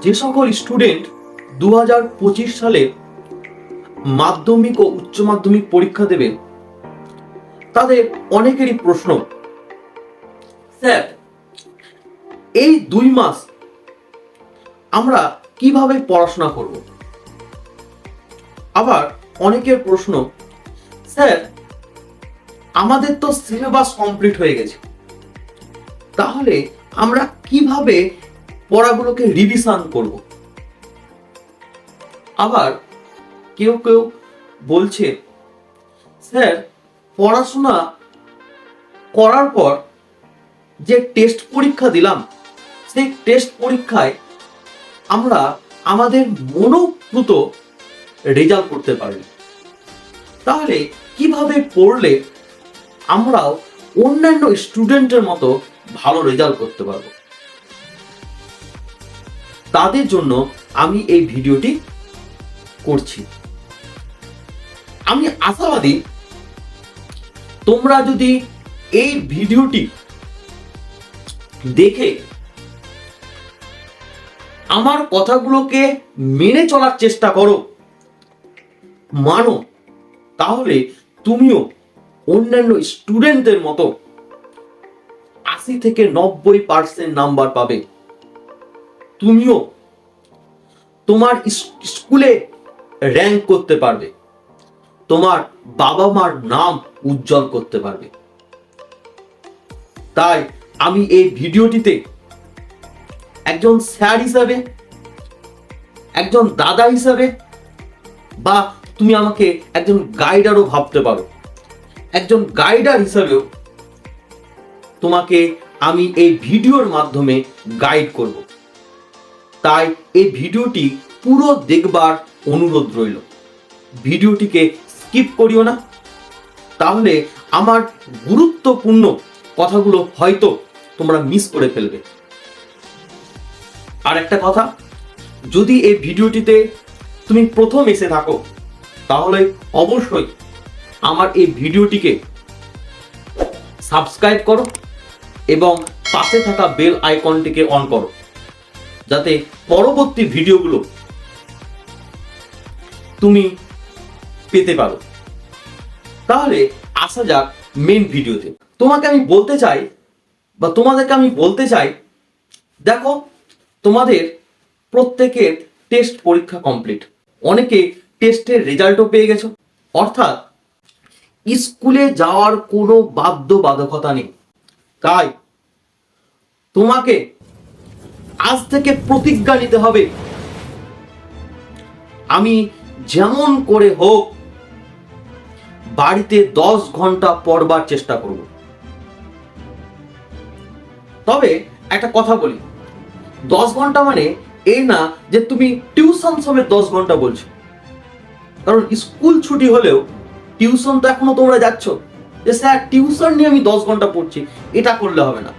যে সকল স্টুডেন্ট 2025 সালে মাধ্যমিক ও উচ্চ মাধ্যমিক পরীক্ষা দেবে তাদের অনেকেরই প্রশ্ন, স্যার এই 2 মাস আমরা কিভাবে পড়াশোনা করব? আবার অনেকের প্রশ্ন, স্যার আমাদের তো সিলেবাস কমপ্লিট হয়ে গেছে, তাহলে আমরা কিভাবে পড়াগুলোকে রিভিশন করব? আবার কেউ কেউ বলছে, স্যার পড়াশোনা করার পর যে টেস্ট পরীক্ষা দিলাম সেই টেস্ট পরীক্ষায় আমরা আমাদের মনোপ্রুত রেজাল্ট করতে পারি, তাহলে কিভাবে পড়লে আমরাও অন্যান্য স্টুডেন্টের মতো ভালো রেজাল্ট করতে পারবো? তাদের জন্য আমি এই ভিডিওটি করছি। আমি আশাবাদী তোমরা যদি এই ভিডিওটি দেখে আমার কথাগুলোকে মেনে চলার চেষ্টা করো, মানো, তাহলে তুমিও অন্যান্য স্টুডেন্টদের মতো 80 থেকে 90% নাম্বার পাবে। তুমিও তোমার স্কুলে র্যাঙ্ক করতে পারবে, তোমার বাবা মার নাম উজ্জ্বল করতে পারবে। তাই আমি এই ভিডিওটিতে একজন স্যার হিসাবে, একজন দাদা হিসাবে, বা তুমি আমাকে একজন গাইডারও ভাবতে পারো, একজন গাইডার হিসাবেও তোমাকে আমি এই ভিডিওর মাধ্যমে গাইড করব। তাই এই ভিডিওটি পুরো দেখবার অনুরোধ রইল। ভিডিওটিকে স্কিপ করিও না, তাহলে আমার গুরুত্বপূর্ণ কথাগুলো হয়তো তোমরা মিস করে ফেলবে। আর একটা কথা, যদি এই ভিডিওটিতে তুমি প্রথম এসে থাকো তাহলে অবশ্যই আমার এই ভিডিওটিকে সাবস্ক্রাইব করো এবং পাশে থাকা বেল আইকনটিকে অন করো, যাতে পরবর্তী ভিডিওগুলো তুমি পেতে পারো। তাহলে আসা যাক মেন ভিডিওতে। তোমাদেরকে আমি বলতে চাই, দেখো তোমাদের প্রত্যেকের টেস্ট পরীক্ষা কমপ্লিট, অনেকে টেস্টের রেজাল্টও পেয়ে গেছো, অর্থাৎ স্কুলে যাওয়ার কোনো বাধ্যবাধকতা নেই। তাই তোমাকে আজ থেকে প্রতিজ্ঞা নিতে হবে, আমি যেমন করে হোক বাড়িতে 10 ঘন্টা পড়বার চেষ্টা করব। তবে একটা কথা বলি, 10 ঘন্টা মানে এই না যে তুমি টিউশন সমেত 10 ঘন্টা বলছো, কারণ স্কুল ছুটি হলেও টিউশন তো এখনো তোমরা যাচ্ছ, যে স্যার টিউশন নিয়ে আমি 10 ঘন্টা পড়ছি, এটা করলে হবে না।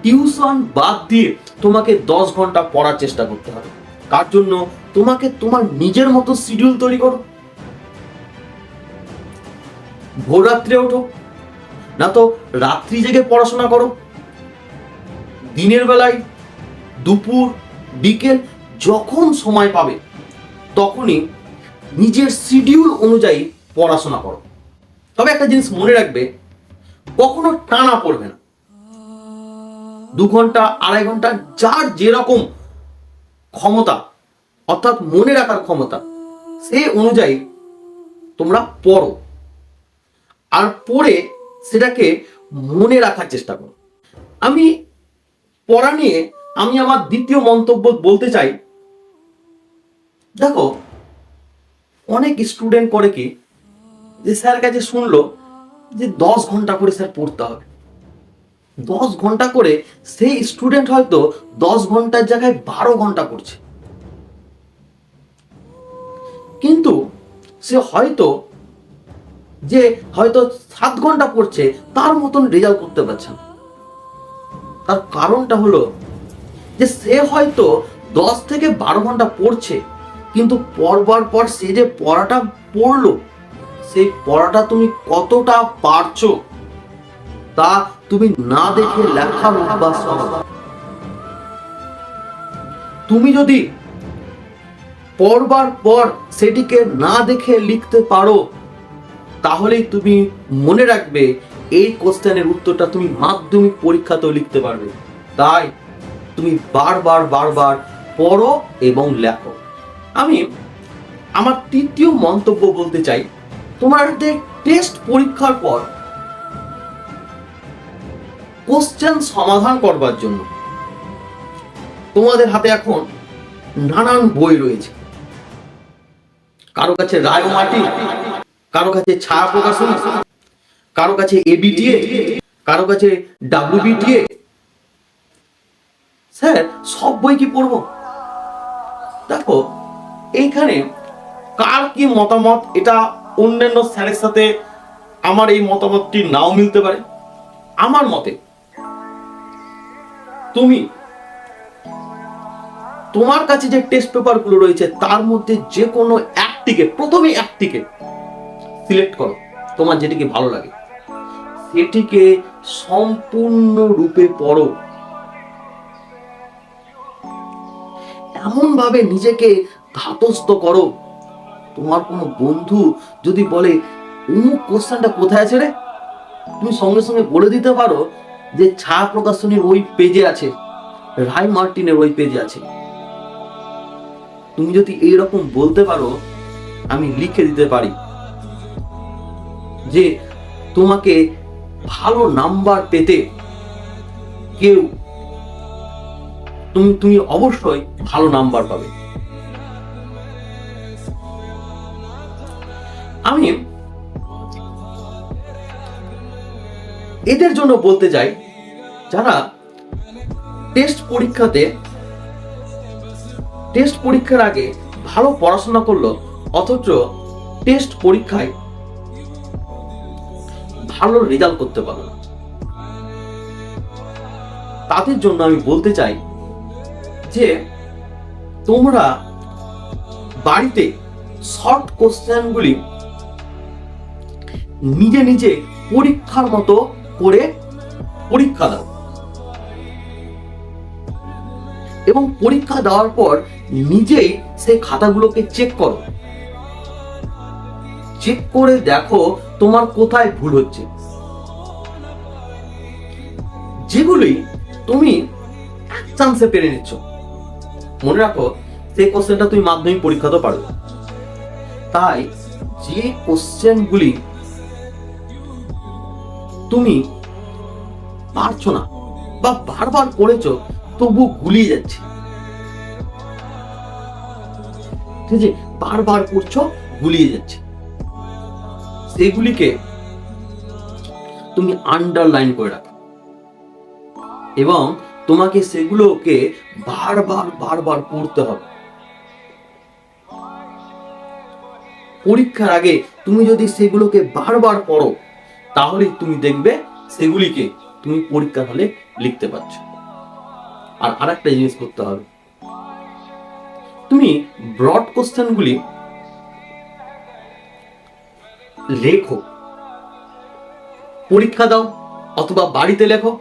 টিউশন বাদ দিয়ে তোমাকে 10 ঘন্টা পড়ার চেষ্টা করতে হবে। তার জন্য তোমাকে তোমার নিজের মতো শিডিউল তৈরি করো। ভোর রাত্রে ওঠো, না তো রাত্রি জেগে পড়াশোনা করো। দিনের বেলায়, দুপুর, বিকেল যখন সময় পাবে তখনই নিজের শিডিউল অনুযায়ী পড়াশোনা করো। তবে একটা জিনিস মনে রাখবে, কখনো টানা পড়বে না। 2 ঘন্টা, 2.5 ঘন্টা, যার যেরকম ক্ষমতা, অর্থাৎ মনে রাখার ক্ষমতা, সেই অনুযায়ী তোমরা পড়ো, আর পড়ে সেটাকে মনে রাখার চেষ্টা করো। আমি পড়া নিয়ে আমার দ্বিতীয় মন্তব্য বলতে চাই। দেখো, অনেক স্টুডেন্ট করে কি, যে স্যার কাছে শুনলো যে 10 ঘন্টা করে স্যার পড়তে হবে। 10 ঘন্টা করে সেই স্টুডেন্ট হয়তো 10 ঘন্টার জায়গায় 12 ঘন্টা পড়ছে, কিন্তু সে হয়তো 7 ঘন্টা পড়ছে, তার মতন রেজাল্ট করতে পারছে না। তার কারণটা হলো যে সে হয়তো 10 থেকে 12 ঘন্টা পড়ছে, কিন্তু পড়বার পর সে যে পড়াটা পড়লো, সেই পড়াটা তুমি কতটা পারছো তা তুমি না দেখে লেখার অভ্যাস করো। তুমি যদি পরবার পর সেটিকে না দেখে লিখতে পারো, তাহলেই তুমি মনে রাখবে এই কোশ্চেনের উত্তরটা তুমি মাধ্যমিক পরীক্ষাতেও লিখতে পারবে। তাই তুমি বারবার বারবার পড়ো এবং লেখো। আমি আমার তৃতীয় মন্তব্য বলতে চাই, তোমাদের টেস্ট পরীক্ষার পর কোশ্চেন সমাধান করবার জন্য তোমাদের হাতে এখন নানান বই রয়েছে। কারো কাছে রায় ও মাটি, কারো কাছে ছায়া প্রকাশনী, কারো কাছে এবিটিএ, কারো কাছে ডাব্লিউবিটিএ। স্যার সব বই কি পড়বো? দেখো এইখানে কার কি মতামত, এটা অন্যান্য স্যারের সাথে আমার এই মতামতটি নাও মিলতে পারে। আমার মতে তুমি তোমার কাছে যে টেস্ট পেপার গুলো রয়েছে তার মধ্যে যে কোনো প্রথমে একটিকে সিলেক্ট করো, তোমার যেটিকে ভালো লাগে সেটিকে সম্পূর্ণ রূপে পড়ো। এমন ভাবে নিজেকে ধাতস্থ করো, তোমার কোনো বন্ধু যদি বলে অমুক কোশ্চেনটা কোথায় আছে রে, তুমি সঙ্গে সঙ্গে বলে দিতে পারো যে ছায়া প্রকাশনীর ওই পেজে আছে, রায় মার্টিনের ওই পেজে আছে। তুমি যদি এইরকম বলতে পারো, আমি লিখে দিতে পারি যে তোমাকে ভালো নাম্বার পেতে কেউ তুমি অবশ্যই ভালো নাম্বার পাবে। আমি এদের জন্য বলতে চাই যারা টেস্ট পরীক্ষার আগে ভালো পড়াশোনা করলো অথচ টেস্ট পরীক্ষায় ভালো রেজাল্ট করতে পারলো না, তাদের জন্য আমি বলতে চাই যে তোমরা বাড়িতে শর্ট কোশ্চেনগুলি নিজে নিজে পরীক্ষার মতো করে পরীক্ষা দাও এবং পরীক্ষা দেওয়ার পর নিজেই সেই খাতাগুলোকে চেক করো, চেক করে দেখো তোমার কোথায় ভুল হচ্ছে। যেগুলি তুমি এক চান্সে পেরে নিচ্ছ, মনে রাখো সেই কোশ্চেনটা তুমি মাধ্যমিক পরীক্ষাতেও পারবে। তাই যে কোশ্চেনগুলি তুমি পারছো না বা বারবার পড়েছো তবু গুলিয়ে যাচ্ছে, ঠিক আছে, বারবার পড়ছো গুলিয়ে যাচ্ছে, সেগুলিকে তুমি আন্ডারলাইন করে রাখো এবং তোমাকে সেগুলোকে বারবার বারবার পড়তে হবে। পরীক্ষার আগে তুমি যদি সেগুলোকে বারবার পড়ো তাহলে তুমি দেখবে সেগুলিকে তুমি পরীক্ষার হলে লিখতে পারছো। আর আরেকটা জিনিস করতে হবে, তুমি ব্রড কোশ্চেনগুলি লেখো, পরীক্ষা দাও অথবা বাড়িতে লেখো।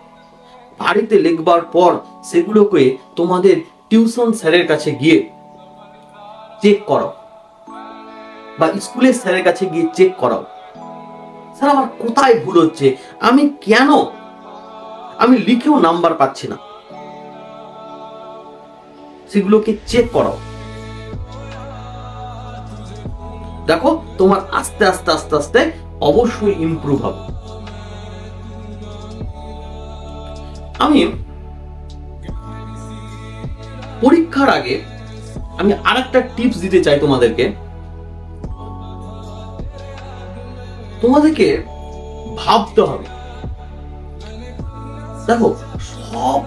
বাড়িতে লিখবার পর সেগুলোকে তোমাদের টিউশন স্যারের কাছে গিয়ে চেক করো বা স্কুলের স্যারের কাছে গিয়ে চেক করাও, স্যার আমার কোথায় ভুল হচ্ছে, আমি লিখেও নাম্বার পাচ্ছি না, সেগুলোকে চেক করাও। দেখো তোমার আস্তে আস্তে আস্তে আস্তে অবশ্যই ইমপ্রুভ হবে। আমি পরীক্ষার আগে আমি আরেকটা টিপস দিতে চাই তোমাদেরকে ভাবতে হবে। দেখো সব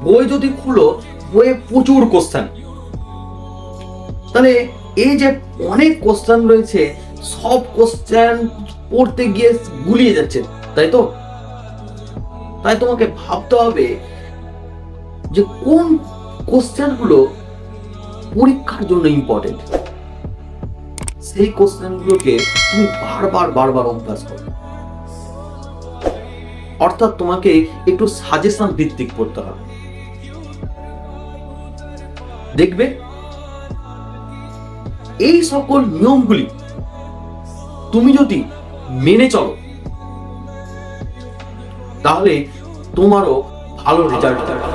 বই যদি খুলো, বইয়ে প্রচুর কোশ্চেন, তাহলে এই যে অনেক কোশ্চেন রয়েছে সব কোশ্চেন পড়তে গিয়ে গুলিয়ে যাচ্ছে, তাই তো? তাই তোমাকে ভাবতে হবে যে কোন কোশ্চেনগুলো পরীক্ষার জন্য ইম্পর্টেন্ট, সেই কোশ্চেনগুলোকে তুমি বারবার বারবার অভ্যাস করো। অর্থাৎ তোমাকে একটু সাজেশন ভিত্তিক পড়তে হবে। দেখবে এই সকল নিয়মগুলি তুমি যদি মেনে চলো তাহলে তোমারও ভালো রেজাল্ট হবে।